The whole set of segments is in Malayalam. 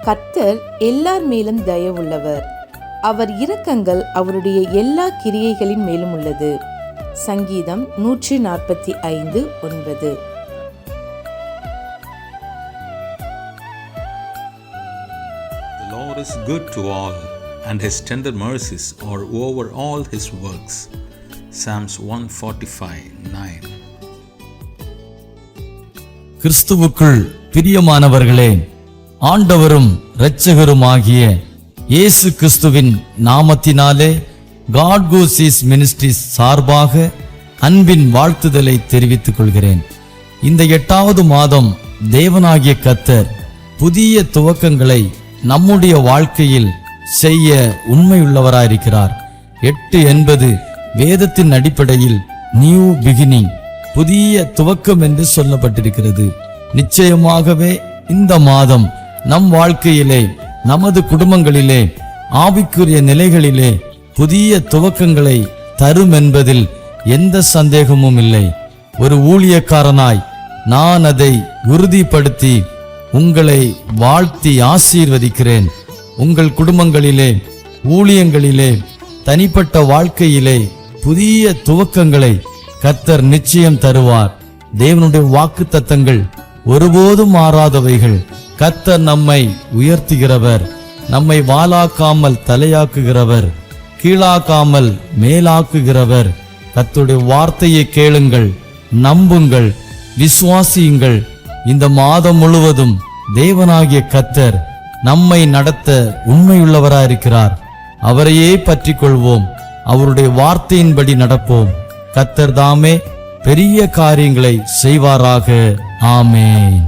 கர்த்தர் எல்லார் மேலும் தயவுள்ளவர். அவர் இரக்கங்கள் அவருடைய எல்லா கிரியைகளின் மேலும் உள்ளது. சங்கீதம் 145:9. The Lord is good to all, and his tender mercies are over all his works. Psalms 145:9. கிறிஸ்துவுக்குள் பிரியமானவர்களே, ஆண்டவரும் இரட்சகருமாகிய இயேசு கிறிஸ்துவின் நாமத்தினாலே காட் கோசிஸ் மினிஸ்ட்ரிஸ் சார்பாக அன்பின் வாழ்த்துதலை தெரிவித்துக் கொள்கிறேன். இந்த 8வது மாதம் தேவனாகிய கர்த்தர் புதிய துவக்கங்களை நம்முடைய வாழ்க்கையில் செய்ய உண்மையுள்ளவராயிருக்கிறார். 8 என்பது வேதத்தின் அடிப்படையில் நியூ பிகினிங், புதிய துவக்கம் என்று சொல்லப்பட்டிருக்கிறது. நிச்சயமாகவே இந்த மாதம் நம் வாழ்க்கையிலே, நமது குடும்பங்களிலே, ஆவிக்குரிய நிலைகளிலே புதிய துவக்கங்களை தரும் என்பதில் எந்த சந்தேகமும் இல்லை. ஒரு ஊழியக்காரனாய் நான் அதை உறுதிப்படுத்தி உங்களை வாழ்த்தி ஆசீர்வதிக்கிறேன். உங்கள் குடும்பங்களிலே, ஊழியங்களிலே, தனிப்பட்ட வாழ்க்கையிலே புதிய துவக்கங்களை கர்த்தர் நிச்சயம் தருவார். தேவனுடைய வாக்குத்தத்தங்கள் ஒருபோதும் மாறாதவைகள். கர்த்தர் நம்மை உயர்த்துகிறவர், நம்மை வாலாக்காமல் தலையாக்குகிறவர், கீழாக்காமல் மேலாக்குகிறவர். கர்த்தருடைய வார்த்தையை கேளுங்கள், நம்புங்கள், விசுவாசியுங்கள். இந்த மாதம் முழுவதும் தேவனாகிய கர்த்தர் நம்மை நடத்த உண்மையுள்ளவராயிருக்கிறார். அவரையே பற்றி கொள்வோம், அவருடைய வார்த்தையின்படி நடப்போம். கர்த்தர் தாமே பெரிய காரியங்களை செய்வாராக. ஆமென்.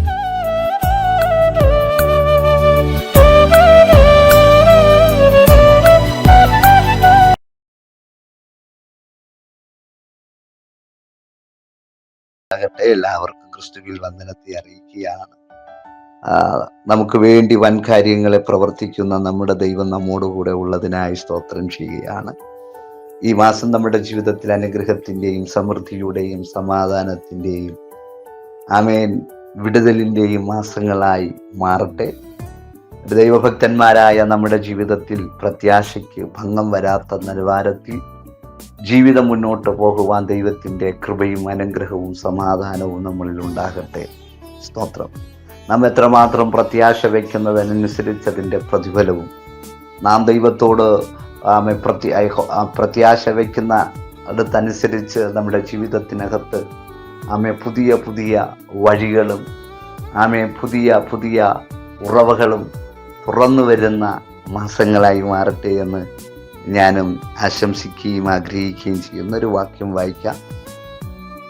എല്ലാവർക്കും ക്രിസ്തുവിൽ വന്ദനത്തെ അറിയിക്കുകയാണ്. നമുക്ക് വേണ്ടി വൻ കാര്യങ്ങളെ പ്രവർത്തിക്കുന്ന നമ്മുടെ ദൈവം നമ്മോടുകൂടെ ഉള്ളതിനായി സ്തോത്രം ചെയ്യുകയാണ്. ഈ മാസം നമ്മുടെ ജീവിതത്തിൽ അനുഗ്രഹത്തിൻ്റെയും സമൃദ്ധിയുടെയും സമാധാനത്തിൻ്റെയും ആമേൻ വിടുതലിൻ്റെയും മാസങ്ങളായി മാറട്ടെ. ദൈവഭക്തന്മാരായ നമ്മുടെ ജീവിതത്തിൽ പ്രത്യാശയ്ക്ക് ഭംഗം വരാത്ത നിലവാരത്തിൽ ജീവിതം മുന്നോട്ട് പോകുവാൻ ദൈവത്തിൻ്റെ കൃപയും അനുഗ്രഹവും സമാധാനവും നമ്മളിൽ ഉണ്ടാകട്ടെ. സ്തോത്രം. നാം എത്രമാത്രം പ്രത്യാശ വയ്ക്കുന്നതിനനുസരിച്ച് അതിൻ്റെ പ്രതിഫലവും, നാം ദൈവത്തോട് പ്രത്യാശ വയ്ക്കുന്ന അടുത്തനുസരിച്ച് നമ്മുടെ ജീവിതത്തിനകത്ത് പുതിയ പുതിയ വഴികളും പുതിയ പുതിയ ഉറവകളും തുറന്നു വരുന്ന മാസങ്ങളായി മാറട്ടെ എന്ന് ഞാനും ആശംസിക്കുകയും ആഗ്രഹിക്കുകയും ചെയ്യുന്നൊരു വാക്യം വായിക്കാം.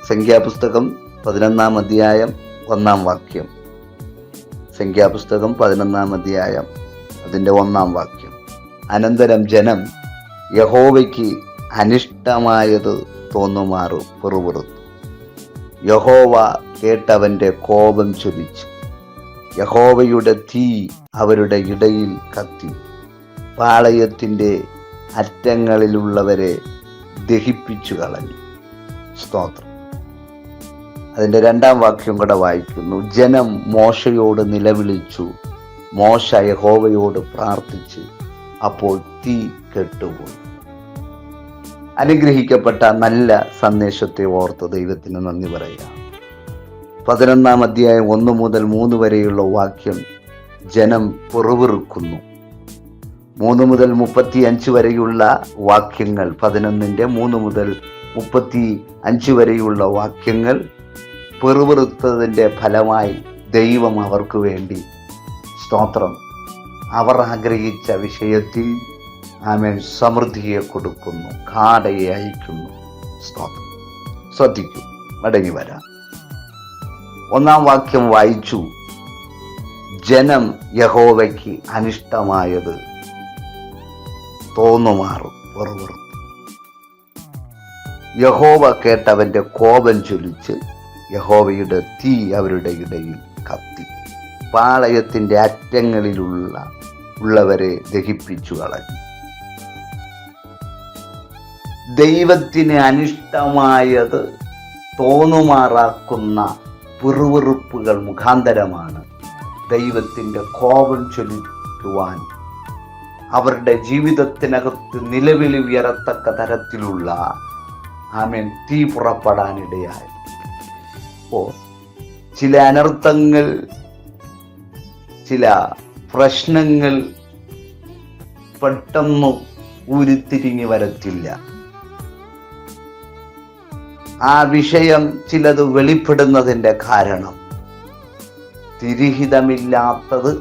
സംഖ്യാപുസ്തകം 11-ാം അധ്യായം 1-ാം വാക്യം. സംഖ്യാപുസ്തകം 11-ാം അധ്യായം അതിൻ്റെ 1-ാം വാക്യം. അനന്തരം ജനം യഹോവയ്ക്ക് അനിഷ്ടമായത് തോന്നുമാറു പെറുപെറുത്തു. യഹോവ കേട്ടവന്റെ കോപം ജ്വലിച്ചു. യഹോവയുടെ തീ അവരുടെ ഇടയിൽ കത്തി. പാളയത്തിൻ്റെ അറ്റങ്ങളിലുള്ളവരെ ദഹിപ്പിച്ചു കളഞ്ഞു. സ്തോത്രം. അതിൻ്റെ 2-ാം വാക്യം കൂടെ വായിക്കുന്നു. ജനം മോശയോട് നിലവിളിച്ചു. മോശ യഹോവയോട് പ്രാർത്ഥിച്ചു. അപ്പോൾ തീ കെട്ടുപോയി. അനുഗ്രഹിക്കപ്പെട്ട നല്ല സന്ദേശത്തെ ഓർത്ത് ദൈവത്തിന് നന്ദി പറയുക. 11-ാം അധ്യായം 1 മുതൽ 3 വരെയുള്ള വാക്യം ജനം പിറുപിറുക്കുന്നു. 3 മുതൽ 35 വരെയുള്ള വാക്യങ്ങൾ, 11-ന്റെ 3 മുതൽ 35 വരെയുള്ള വാക്യങ്ങൾ പിറുപിറുത്തതിൻ്റെ ഫലമായി ദൈവം അവർക്ക് വേണ്ടി സ്തോത്രം അവർ ആഗ്രഹിച്ച വിഷയത്തിൽ സമൃദ്ധിയെ കൊടുക്കുന്നു, കാടയെ അയക്കുന്നു. സ്തോത്രം. ശ്രദ്ധിക്കൂ, മടങ്ങി വരാം. 1-ാം വാക്യം വായിച്ചു. ജനം യഹോവയ്ക്ക് അനിഷ്ടമായത് തോന്നുമാറും വെറുവെറുത്തു. യഹോവ കേട്ടവന്റെ കോപം ജ്വലിച്ച്. യഹോവയുടെ തീ അവരുടെ ഇടയിൽ കത്തി. പാളയത്തിൻ്റെ അറ്റങ്ങളിലുള്ളവരെ ദഹിപ്പിച്ചു കളഞ്ഞു. ദൈവത്തിന് അനിഷ്ടമായത് തോന്നുമാറാക്കുന്ന പിറുവിറുപ്പുകൾ മുഖാന്തരമാണ് ദൈവത്തിൻ്റെ കോപം നശിപ്പിക്കുവാൻ അവരുടെ ജീവിതത്തിനകത്ത് നിലവിളി ഉയരത്തക്ക തരത്തിലുള്ള തീ പുറപ്പെടാനിടയായി. അപ്പോൾ ചില അനർത്ഥങ്ങൾ, ചില പ്രശ്നങ്ങൾ പെട്ടെന്ന് ഉരുത്തിരിഞ്ഞു വരത്തില്ല. ആ വിഷയം ചിലത് വെളിപ്പെടുന്നതിൻ്റെ കാരണം തിരിഹിതമില്ലാത്തത്,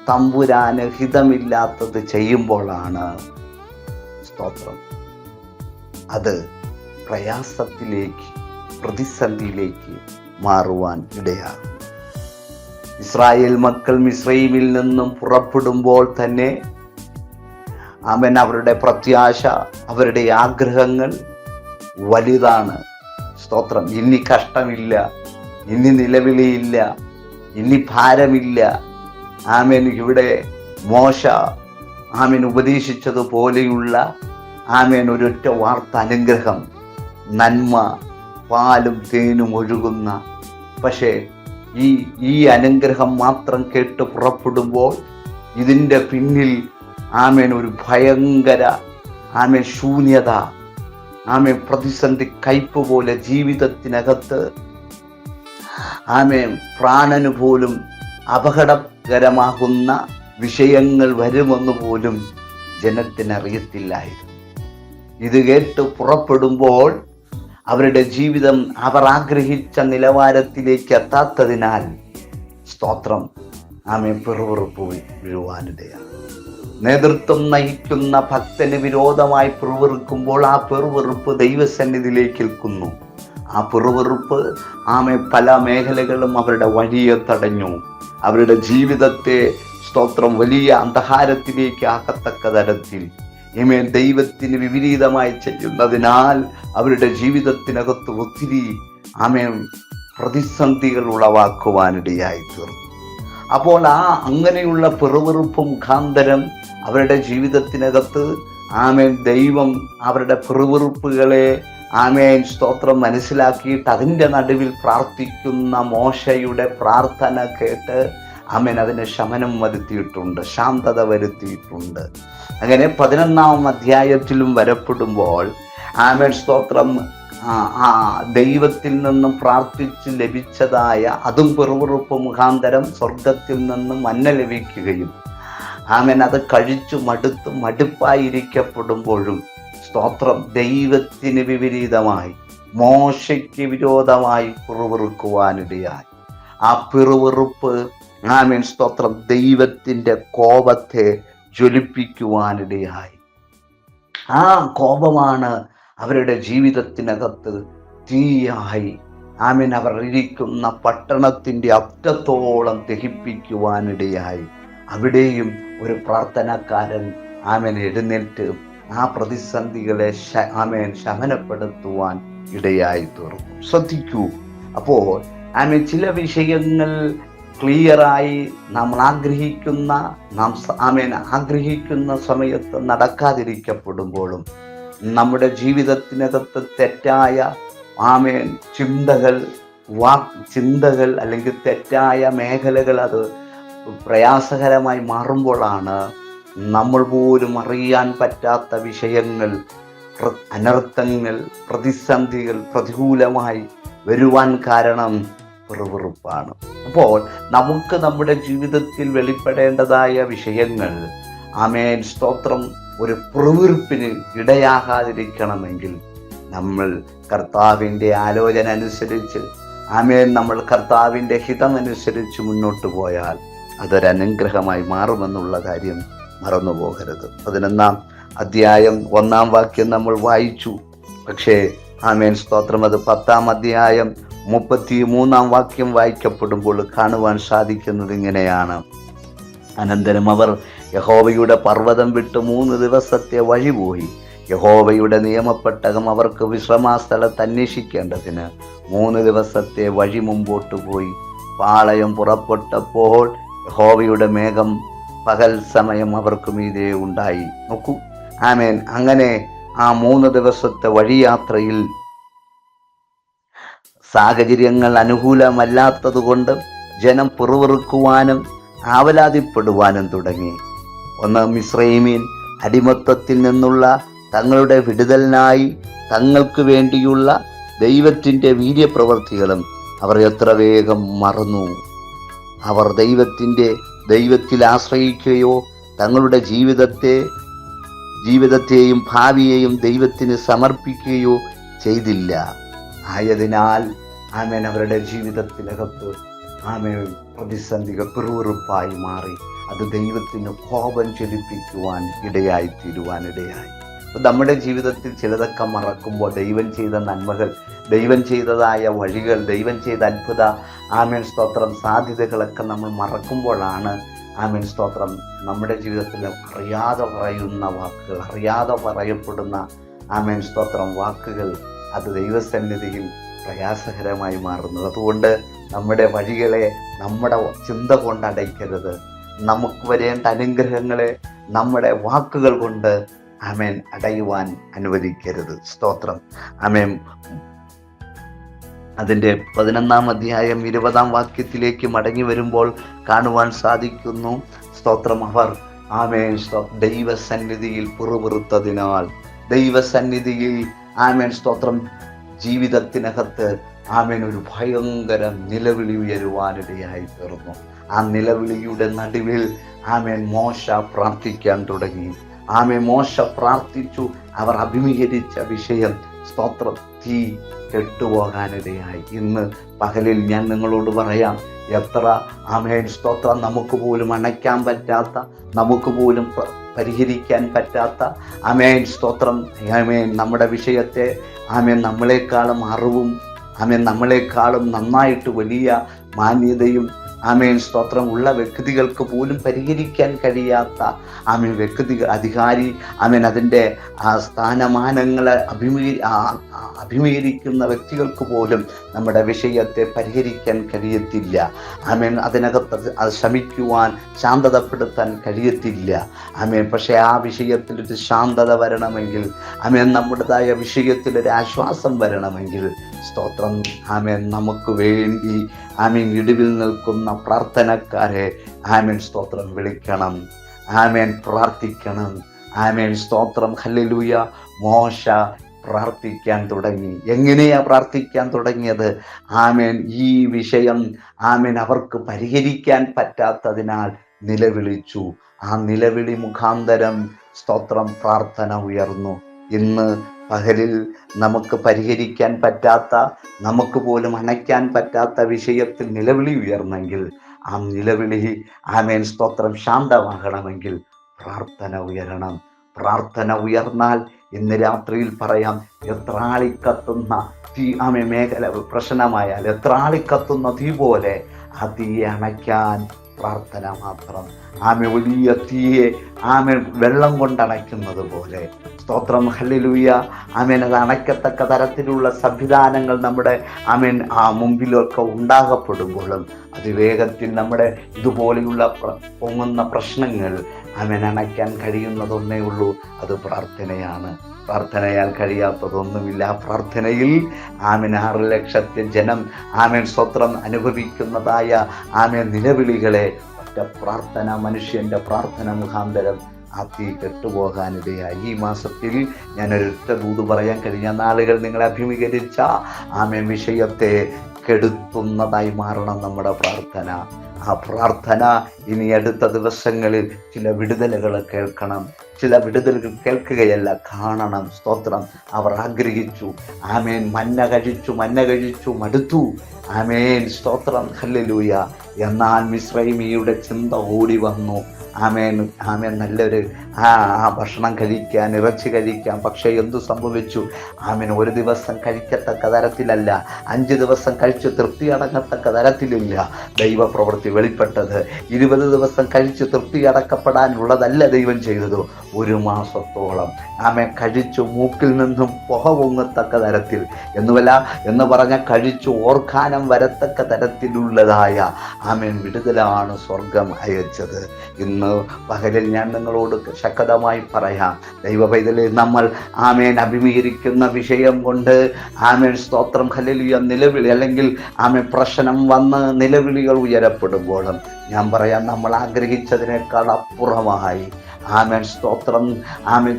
തമ്പുരാന് ഹിതമില്ലാത്തത് ചെയ്യുമ്പോഴാണ് സ്തോത്രം അത് പ്രയാസത്തിലേക്ക്, പ്രതിസന്ധിയിലേക്ക് മാറുവാൻ ഇടയാകും. ഇസ്രായേൽ മക്കൾ മിസ്രൈമിൽ നിന്നും പുറപ്പെടുമ്പോൾ തന്നെ അവരുടെ പ്രത്യാശ, അവരുടെ ആഗ്രഹങ്ങൾ വലുതാണ്. സ്തോത്രം. ഇനി കഷ്ടമില്ല, ഇനി നിലവിളിയില്ല, ഇനി ഭാരമില്ല. ഇവിടെ മോശ ഉപദേശിച്ചതുപോലെയുള്ള ഒരൊറ്റ വാർത്ത അനുഗ്രഹം, നന്മ, പാലും തേനും ഒഴുകുന്ന. പക്ഷേ ഈ അനുഗ്രഹം മാത്രം കേട്ട് പുറപ്പെടുമ്പോൾ ഇതിൻ്റെ പിന്നിൽ ഒരു ഭയങ്കര ശൂന്യത, പ്രതിസന്ധി, കയ്പ് പോലെ ജീവിതത്തിനകത്ത് പ്രാണന് പോലും അപകടകരമാകുന്ന വിഷയങ്ങൾ വരുമെന്ന് പോലും ജനത്തിനറിയത്തില്ലായിരുന്നു. ഇത് കേട്ട് പുറപ്പെടുമ്പോൾ അവരുടെ ജീവിതം അവർ ആഗ്രഹിച്ച നിലവാരത്തിലേക്ക് എത്താത്തതിനാൽ സ്തോത്രം പിറുപിറുപ്പ് വീഴുവാനിടയാണ്. നേതൃത്വം നയിക്കുന്ന ഭക്തന് വിരോധമായി പിറുപിറുക്കുമ്പോൾ ആ പിറുപിറുപ്പ് ദൈവസന്നിധിയിലേക്ക് നിൽക്കുന്നു. ആ പിറുപിറുപ്പ് പല മേഖലകളും അവരുടെ വഴിയെ തടഞ്ഞു. അവരുടെ ജീവിതത്തെ സ്തോത്രം വലിയ അന്ധകാരത്തിലേക്ക് ആക്കത്തക്ക തരത്തിൽ ദൈവത്തിന് വിപരീതമായി ചെയ്യുന്നതിനാൽ അവരുടെ ജീവിതത്തിനകത്ത് ഒത്തിരി പ്രതിസന്ധികൾ ഉളവാക്കുവാനിടയായി തീർന്നു. അപ്പോൾ അങ്ങനെയുള്ള പിറുപിറുപ്പ് മുഖാന്തരം അവരുടെ ജീവിതത്തിനകത്ത് ദൈവം അവരുടെ പിറുപിറുപ്പുകളെ സ്തോത്രം മനസ്സിലാക്കിയിട്ട് അതിൻ്റെ നടുവിൽ പ്രാർത്ഥിക്കുന്ന മോശയുടെ പ്രാർത്ഥന കേട്ട് അതിന് ശമനം വരുത്തിയിട്ടുണ്ട്, ശാന്തത വരുത്തിയിട്ടുണ്ട്. അങ്ങനെ 11-ാം അധ്യായത്തിലും വരപ്പെടുമ്പോൾ സ്തോത്രം ദൈവത്തിൽ നിന്നും പ്രാർത്ഥിച്ച് ലഭിച്ചതായ അതും പിറുപിറുപ്പ് മുഖാന്തരം സ്വർഗത്തിൽ നിന്നും മന്ന ലഭിക്കുകയും അത് കഴിച്ചു മടുപ്പായിരിക്കപ്പെടുമ്പോഴും സ്തോത്രം ദൈവത്തിന് വിപരീതമായി, മോശയ്ക്ക് വിരോധമായി പിറുപിറുക്കുവാനിടയായി. ആ പിറുപിറുപ്പ് സ്തോത്രം ദൈവത്തിൻ്റെ കോപത്തെ ജ്വലിപ്പിക്കുവാനിടയായി. ആ കോപമാണ് അവരുടെ ജീവിതത്തിനകത്ത് തീയായി അവർ ഇരിക്കുന്ന പട്ടണത്തിൻ്റെ അറ്റത്തോളം ദഹിപ്പിക്കുവാനിടയായി. അവിടെയും ഒരു പ്രാർത്ഥനക്കാരൻ എഴുന്നേറ്റ് ആ പ്രതിസന്ധികളെ ശമനപ്പെടുത്തുവാൻ ഇടയായി തീർന്നു. ശ്രദ്ധിക്കൂ. അപ്പോൾ ചില വിഷയങ്ങൾ ക്ലിയറായി നമ്മൾ ആഗ്രഹിക്കുന്ന സമയത്ത് നടക്കാതിരിക്കപ്പെടുമ്പോഴും നമ്മുടെ ജീവിതത്തിനകത്ത് തെറ്റായ ചിന്തകൾ അല്ലെങ്കിൽ തെറ്റായ മേഖലകൾ അത് പ്രയാസകരമായി മാറുമ്പോഴാണ് നമ്മൾ പോലും അറിയാൻ പറ്റാത്ത വിഷയങ്ങൾ, അനർത്ഥങ്ങൾ, പ്രതിസന്ധികൾ പ്രതികൂലമായി വരുവാൻ കാരണം പിറുപിറുപ്പാണ്. അപ്പോൾ നമുക്ക് നമ്മുടെ ജീവിതത്തിൽ വെളിപ്പെടേണ്ടതായ വിഷയങ്ങൾ സ്തോത്രം ഒരു പിറുപിറുപ്പിന് ഇടയാകാതിരിക്കണമെങ്കിൽ നമ്മൾ കർത്താവിൻ്റെ ആലോചന അനുസരിച്ച് നമ്മൾ കർത്താവിൻ്റെ ഹിതമനുസരിച്ച് മുന്നോട്ട് പോയാൽ അതൊരനുഗ്രഹമായി മാറുമെന്നുള്ള കാര്യം മറന്നു പോകരുത്. 11-ാം അധ്യായം 1-ാം വാക്യം നമ്മൾ വായിച്ചു. പക്ഷേ സ്തോത്രം അത് 10-ാം അധ്യായം 33-ാം വാക്യം വായിക്കപ്പെടുമ്പോൾ കാണുവാൻ സാധിക്കുന്നത് ഇങ്ങനെയാണ്. അനന്തരം അവർ യഹോവയുടെ പർവ്വതം വിട്ട് 3 ദിവസത്തെ വഴിപോയി. യഹോവയുടെ നിയമപ്പെട്ടകം അവർക്ക് വിശ്രമസ്ഥലത്ത് അന്വേഷിക്കേണ്ടതിന് 3 ദിവസത്തെ വഴി മുമ്പോട്ട് പോയി. പാളയം പുറപ്പെട്ടപ്പോൾ യഹോവയുടെ മേഘം പകൽ സമയം അവർക്ക് മീതെ ഉണ്ടായി. നോക്കൂ, അങ്ങനെ ആ 3 ദിവസത്തെ വഴിയാത്രയിൽ സാഹചര്യങ്ങൾ അനുകൂലമല്ലാത്തത് കൊണ്ട് ജനം പിറുപിറുക്കുവാനും ആവലാതിപ്പെടുവാനും തുടങ്ങി. ഒന്ന്, മിസ്രയീമിൻ അടിമത്തത്തിൽ നിന്നുള്ള തങ്ങളുടെ വിടുതലിനായി തങ്ങൾക്ക് വേണ്ടിയുള്ള ദൈവത്തിൻ്റെ വീര്യപ്രവൃത്തികളും അവർ എത്ര വേഗം മറന്നു. അവർ ദൈവത്തിൽ ആശ്രയിക്കുകയോ തങ്ങളുടെ ജീവിതത്തെയും ഭാവിയെയും ദൈവത്തിന് സമർപ്പിക്കുകയോ ചെയ്തില്ല. ആയതിനാൽ അവരുടെ ജീവിതത്തിനകത്ത് പ്രതിസന്ധികൾ പിറുപിറുപ്പായി മാറി. അത് ദൈവത്തിന് കോപം ജ്വലിപ്പിക്കുവാൻ ഇടയായി. നമ്മുടെ ജീവിതത്തിൽ ചിലതൊക്കെ മറക്കുമ്പോൾ, ദൈവം ചെയ്ത നന്മകൾ, ദൈവം ചെയ്തതായ വഴികൾ, ദൈവം ചെയ്ത അത്ഭുത സ്തോത്രം സാധ്യതകളൊക്കെ നമ്മൾ മറക്കുമ്പോഴാണ് സ്തോത്രം നമ്മുടെ ജീവിതത്തിൽ അറിയാതെ പറയുന്ന വാക്കുകൾ, അറിയാതെ പറയപ്പെടുന്ന സ്തോത്രം വാക്കുകൾ അത് ദൈവസന്നിധിയിൽ പ്രയാസകരമായി മാറുന്നത്. അതുകൊണ്ട് നമ്മുടെ വഴികളെ നമ്മുടെ ചിന്ത കൊണ്ട് അടയ്ക്കരുത്. നമുക്ക് വരേണ്ട അനുഗ്രഹങ്ങളെ നമ്മുടെ വാക്കുകൾ കൊണ്ട് അടയുവാൻ അനുവദിക്കരുത്. സ്തോത്രം. അതിൻ്റെ 11-ാം അധ്യായം 20-ാം വാക്യത്തിലേക്ക് മടങ്ങി വരുമ്പോൾ കാണുവാൻ സാധിക്കുന്നു. സ്തോത്രം. അവർ ദൈവസന്നിധിയിൽ പിറുപിറുത്തതിനാൽ, ദൈവസന്നിധിയിൽ സ്തോത്രം ജീവിതത്തിനകത്ത് ഒരു ഭയങ്കര നിലവിളി ഉയരുവാനിടയായി തീർന്നു. ആ നിലവിളിയുടെ നടുവിൽ മോശ പ്രാർത്ഥിക്കാൻ തുടങ്ങി. മോശ പ്രാർത്ഥിച്ചു. അവർ അഭിമുഖീകരിച്ച വിഷയം സ്തോത്രം തീ കെട്ടുപോകാനിടയായി. ഇന്ന് പകലിൽ ഞാൻ നിങ്ങളോട് പറയാം, എത്ര സ്തോത്രം നമുക്ക് പോലും അണയ്ക്കാൻ പറ്റാത്ത, നമുക്ക് പോലും പരിഹരിക്കാൻ പറ്റാത്ത സ്തോത്രം നമ്മുടെ വിഷയത്തെ നമ്മളെക്കാളും അറിവും നമ്മളെക്കാളും നന്നായിട്ട് വലിയ മാന്യതയും സ്തോത്രം ഉള്ള വ്യക്തികൾക്ക് പോലും പരിഹരിക്കാൻ കഴിയാത്ത അധികാരി അതിൻ്റെ സ്ഥാനമാനങ്ങളെ അഭിമുഖീകരിക്കുന്ന വ്യക്തികൾക്ക് പോലും നമ്മുടെ വിഷയത്തെ പരിഹരിക്കാൻ കഴിയത്തില്ല. അതിനകത്ത് അത് ശമിക്കുവാൻ, ശാന്തതപ്പെടുത്താൻ കഴിയത്തില്ല. പക്ഷേ ആ വിഷയത്തിലൊരു ശാന്തത വരണമെങ്കിൽ, നമ്മുടേതായ വിഷയത്തിലൊരു ആശ്വാസം വരണമെങ്കിൽ, സ്തോത്രം നമുക്ക് വേണ്ടി ഇടിവിൽ നിൽക്കുന്ന പ്രാർത്ഥനക്കാരെ സ്തോത്രം വിളിക്കണം, പ്രാർത്ഥിക്കണം. സ്തോത്രം. ഹല്ലേലൂയ. മോശ പ്രാർത്ഥിക്കാൻ തുടങ്ങി. എങ്ങനെയാ പ്രാർത്ഥിക്കാൻ തുടങ്ങിയത്? ഈ വിഷയം അവർക്ക് പരിഹരിക്കാൻ പറ്റാത്തതിനാൽ നിലവിളിച്ചു. ആ നിലവിളി മുഖാന്തരം സ്തോത്രം പ്രാർത്ഥന ഉയർന്നു. ഇന്ന് പകലിൽ നമുക്ക് പരിഹരിക്കാൻ പറ്റാത്ത, നമുക്ക് പോലും അണയ്ക്കാൻ പറ്റാത്ത വിഷയത്തിൽ നിലവിളി ഉയർന്നെങ്കിൽ, ആ നിലവിളി സ്തോത്രം ശാന്തമാകണമെങ്കിൽ പ്രാർത്ഥന ഉയരണം. പ്രാർത്ഥന ഉയർന്നാൽ ഇന്ന് രാത്രിയിൽ പറയാം, എത്രാളിക്കത്തുന്ന തീ മേഖല പ്രശ്നമായാൽ എത്രാളിക്കത്തുന്ന തീ പോലെ ആ തീയെ അണയ്ക്കാൻ പ്രാർത്ഥന മാത്രം. വലിയ തീയെ വെള്ളം കൊണ്ടണയ്ക്കുന്നത് പോലെ, സ്തോത്രം. ഹല്ലേലൂയ. അത് അണയ്ക്കത്തക്ക തരത്തിലുള്ള സംവിധാനങ്ങൾ നമ്മുടെ മുമ്പിലൊക്കെ ഉണ്ടാകപ്പെടുമ്പോഴും അതിവേഗത്തിൽ നമ്മുടെ ഇതുപോലെയുള്ള പൊങ്ങുന്ന പ്രശ്നങ്ങൾ അണയ്ക്കാൻ കഴിയുന്നതൊന്നേ ഉള്ളൂ, അത് പ്രാർത്ഥനയാണ്. പ്രാർത്ഥനയാൽ കഴിയാത്തതൊന്നുമില്ല. പ്രാർത്ഥനയിൽ 6 ലക്ഷത്തിൽ ജനം സ്തോത്രം അനുഭവിക്കുന്നതായ നിലവിളികളെ ഒറ്റ പ്രാർത്ഥന, മനുഷ്യന്റെ പ്രാർത്ഥന മുഖാന്തരം ആ തീ കെട്ടുപോകാനിടയായി. ഈ മാസത്തിൽ ഞാനൊരൊറ്റ ദൂത് പറയാൻ, കഴിഞ്ഞ നാളുകൾ നിങ്ങളെ അഭിമുഖീകരിച്ച വിഷയത്തെ കെടുത്തുന്നതായി മാറണം നമ്മുടെ പ്രാർത്ഥന. ആ പ്രാർത്ഥന ഇനി അടുത്ത ദിവസങ്ങളിൽ ചില വിടുതലുകൾ കേൾക്കണം. ചില വിടുതലുകൾ കേൾക്കുകയല്ല, കാണണം. സ്തോത്രം. അവർ ആഗ്രഹിച്ചു. മന്ന കഴിച്ചു മടുത്തു. സ്തോത്രം. ഹല്ലേലൂയ. എന്നാൽ മിസ്രൈമിയുടെ ചിന്ത ഓടി വന്നു. നല്ലൊരു ഭക്ഷണം കഴിക്കാൻ, ഇറച്ചി കഴിക്കാം. പക്ഷേ എന്തു സംഭവിച്ചു? ഒരു ദിവസം കഴിക്കത്തക്ക തരത്തിലല്ല, 5 ദിവസം കഴിച്ച് തൃപ്തി അടങ്ങത്തക്ക തരത്തിലില്ല ദൈവപ്രവൃത്തി വെളിപ്പെട്ടത്. 20 ദിവസം കഴിച്ച് തൃപ്തി അടക്കപ്പെടാനുള്ളതല്ല ദൈവം ചെയ്തത്. 1 മാസത്തോളം കഴിച്ചു മൂക്കിൽ നിന്നും പുക പൊങ്ങത്തക്ക തരത്തിൽ എന്ന് പറഞ്ഞ കഴിച്ചു ഓർക്കാനം വരത്തക്ക തരത്തിലുള്ളതായ വിടുതലാണ് സ്വർഗം അയച്ചത്. ഇന്ന് പകലിൽ ഞാൻ നിങ്ങളോട് ശക്തമായി പറയാം, ദൈവപൈതലിൽ നമ്മൾ അഭിമുഖീകരിക്കുന്ന വിഷയം കൊണ്ട് സ്തോത്രം. ഹല്ലേലൂയ. നിലവിളി അല്ലെങ്കിൽ പ്രശ്നം വന്ന് നിലവിളികൾ ഉയരപ്പെടുമ്പോഴും ഞാൻ പറയാം, നമ്മൾ ആഗ്രഹിച്ചതിനേക്കാൾ അപ്പുറമായി. ആമേൻ, സ്തോത്രം. ആമേൻ.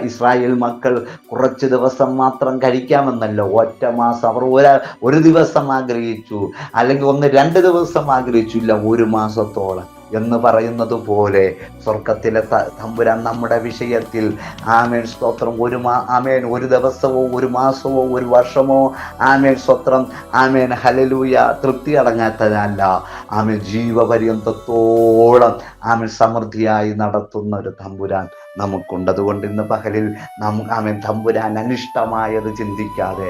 ഇസ്രായേൽ മക്കൾ കുറച്ച് ദിവസം മാത്രം കഴിക്കാമെന്നല്ല, ഒറ്റ മാസം അവർ ഒരു ദിവസം ആഗ്രഹിച്ചു, അല്ലെങ്കിൽ 1-2 ദിവസം ആഗ്രഹിച്ചു, ഇല്ല 1 മാസത്തോളം എന്ന് പറയുന്നത് പോലെ സ്വർഗത്തിലെ തമ്പുരാൻ നമ്മുടെ വിഷയത്തിൽ ആമേൻ സ്തോത്രം ആമേൻ 1 ദിവസമോ 1 മാസമോ 1 വർഷമോ ആമേൻ സ്തോത്രം ആമേൻ ഹല്ലേലൂയ തൃപ്തി അടങ്ങാത്തതല്ല. ആമേൻ ജീവപര്യന്തത്തോളം ആമേൻ സമൃദ്ധിയായി നടത്തുന്ന ഒരു തമ്പുരാൻ നമുക്കുണ്ട്. അതുകൊണ്ട് ഇന്ന് പകലിൽ ആമേൻ തമ്പുരാൻ അനിഷ്ടമായത് ചിന്തിക്കാതെ,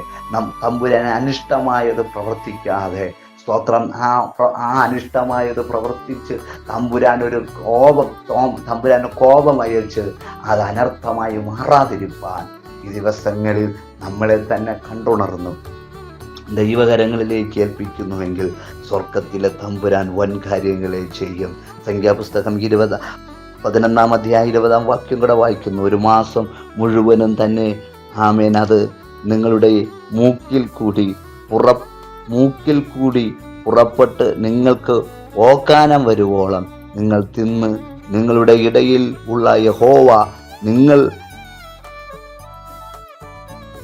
തമ്പുരാൻ അനിഷ്ടമായത് പ്രവർത്തിക്കാതെ, സ്തോത്രം ആ അനിഷ്ടമായത് പ്രവർത്തിച്ച് തമ്പുരാന് കോപം അയച്ച് അത് അനർത്ഥമായി മാറാതിരിപ്പാൻ ഈ ദിവസങ്ങളിൽ നമ്മളെ തന്നെ കണ്ടുണർന്നു ദൈവകരങ്ങളിലേക്ക് ഏൽപ്പിക്കുന്നുവെങ്കിൽ സ്വർഗത്തിലെ തമ്പുരാൻ വൻ കാര്യങ്ങളെ ചെയ്യും. സംഖ്യാപുസ്തകം 11-ാം അധ്യായം 20-ാം വാക്യം കൂടെ വായിക്കുന്നു. 1 മാസം മുഴുവനും തന്നെ ആമേൻ അത് നിങ്ങളുടെ മൂക്കിൽ കൂടി പുറപ്പെട്ട് നിങ്ങൾക്ക് ഓക്കാനം വരുവോളം നിങ്ങൾ തിന്ന് നിങ്ങളുടെ ഇടയിൽ ഉള്ള യഹോവ നിങ്ങൾ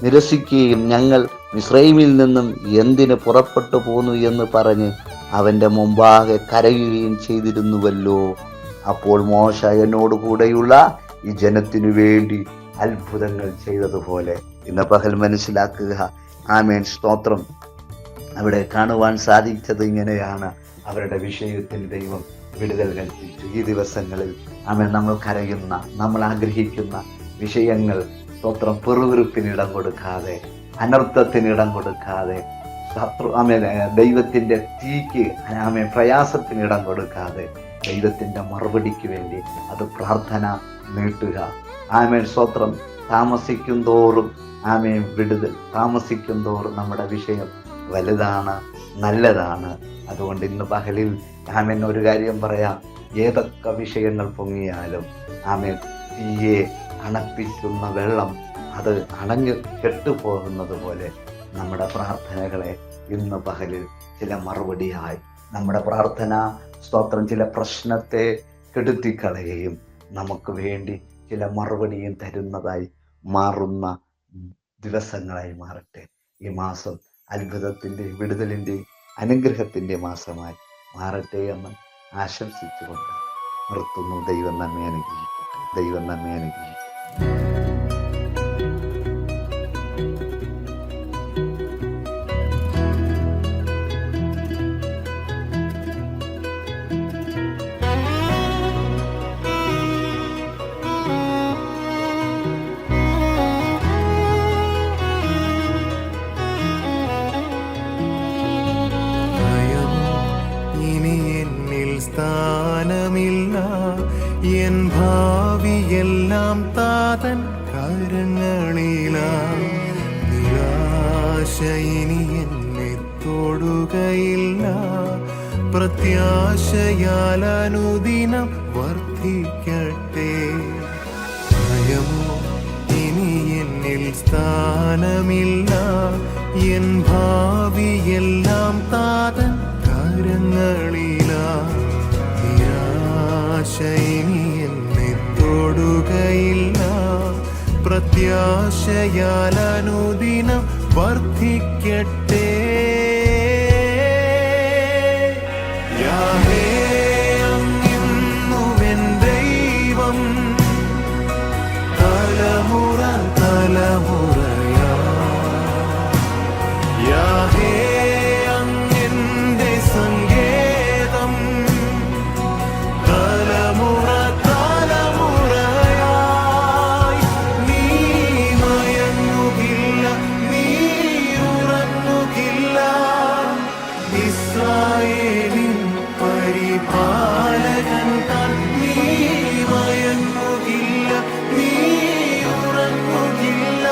നിരസിക്കുകയും ഞങ്ങൾ മിസ്രയീമിൽ നിന്നും എന്തിന് പുറപ്പെട്ടു പോന്നു എന്ന് പറഞ്ഞ് അവൻ്റെ മുമ്പാകെ കരയുകയും ചെയ്തിരുന്നുവല്ലോ. അപ്പോൾ മോശ എന്നോട് കൂടെയുള്ള ഈ ജനത്തിനു വേണ്ടി അത്ഭുതങ്ങൾ ചെയ്തതുപോലെ ഇന്ന് പകൽ മനസ്സിലാക്കുക. ആമേൻ സ്തോത്രം. അവിടെ കാണുവാൻ സാധിച്ചത് ഇങ്ങനെയാണ്. അവരുടെ വിഷയത്തിൽ ദൈവം വിടുതൽ കൽപ്പിച്ചു. ഈ ദിവസങ്ങളിൽ ആമേൻ നമ്മൾ കരയുന്ന, നമ്മൾ ആഗ്രഹിക്കുന്ന വിഷയങ്ങൾ സ്തോത്രം പെറുവിറുപ്പിനിടം കൊടുക്കാതെ, അനർത്ഥത്തിനിടം കൊടുക്കാതെ, ദൈവത്തിൻ്റെ തീക്ക് പ്രയാസത്തിനിടം കൊടുക്കാതെ ദൈവത്തിൻ്റെ മറുപടിക്ക് വേണ്ടി അത് പ്രാർത്ഥന നീട്ടുക. ആമേൻ സ്തോത്രം. താമസിക്കും തോറും നമ്മുടെ വിഷയം വലുതാണ്, നല്ലതാണ്. അതുകൊണ്ട് ഇന്ന് പകലിൽ ആമേൻ ഒരു കാര്യം പറയാം, ഏതൊക്കെ വിഷയങ്ങൾ പൊങ്ങിയാലും ആമേൻ തീയെ അണപ്പിക്കുന്ന വെള്ളം അത് അണഞ്ഞു കെട്ടുപോകുന്നത് പോലെ നമ്മുടെ പ്രാർത്ഥനകളെ ഇന്ന് പകലിൽ ചില മറുപടിയായി നമ്മുടെ പ്രാർത്ഥന സ്തോത്രം ചില പ്രശ്നത്തെ കെടുത്തിക്കളയുകയും നമുക്ക് വേണ്ടി ചില മറുപടിയും തരുന്നതായി മാറുന്ന ദിവസങ്ങളായി മാറട്ടെ. ഈ മാസം അത്ഭുതത്തിൻ്റെയും വിടുതലിൻ്റെയും അനുഗ്രഹത്തിൻ്റെ മാസമായി മാറട്ടെ എന്ന് ആശംസിച്ചുകൊണ്ട് നിർത്തുന്നു. ദൈവം നമ്മെ അനുഗ്രഹിക്കട്ടെ. ദൈവം നമ്മെ അനുഗ്രഹിക്കട്ടെ. സ്ഥാനമില്ല, എൻ ഭാവിയെല്ലാം താതൻ കരങ്ങളിലാ. നിരാശ ഇനി എന്നെ തൊടുകയില്ല, പ്രത്യാശയാൽ അനുദിനം വർദ്ധിക്കട്ടെ. ഭയമോ ഇനി എന്നിൽ സ്ഥാനമില്ല, എൻ ഭാവിയെല്ലാം താതൻ കരങ്ങളിലാ. നിരാശ ഇനി എന്നെ തൊടുകയില്ല, പ്രത്യാശയാൽ അനുദിനം വർദ്ധിക്കട്ടെ. യാഹേ അങ്ങെന്നുമെൻ ദൈവം, തലമുറ തലമുറയാ. യാഹേ അങ്ങെന്റെ സങ്കേതം, തലമുറ തലമുറയായി. നീ മയങ്ങുകില്ല, നീ ഉറങ്ങുകില്ല, ഇസ്രായേലിൻ പരിപാലകൻ താൻ. നീ മയങ്ങുകില്ല, നീ ഉറങ്ങുകില്ല,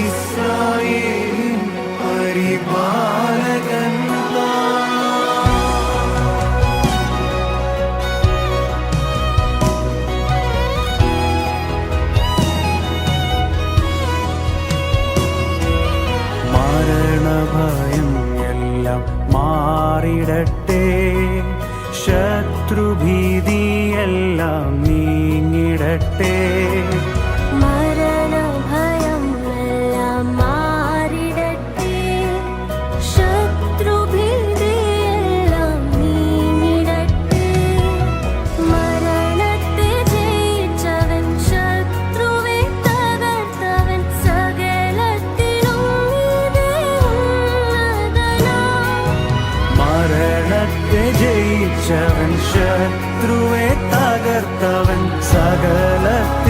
ഇസ്രായേലിൻ പരിപാലകൻ താൻ. മരണഭയം എല്ലാം മാറിടട്ടെ, ശത്രുഭീതിയെല്ലാം നീങ്ങിടട്ടെ. മരണഭയം എല്ലാം മാറിടട്ടെ. ശത്രുഭീതിയെല്ലാം നീങ്ങിടട്ടെ. മരണത്തെ ജയിച്ചവൻ, ശത്രുവെ തകർത്തവൻ, സകലത്തിലും മീതെ ഉന്നതനാം. മരണത്തെ ജയിച്ചവൻ, ശത്രുവെ തകർത്തവൻ, സകലത്തിൽ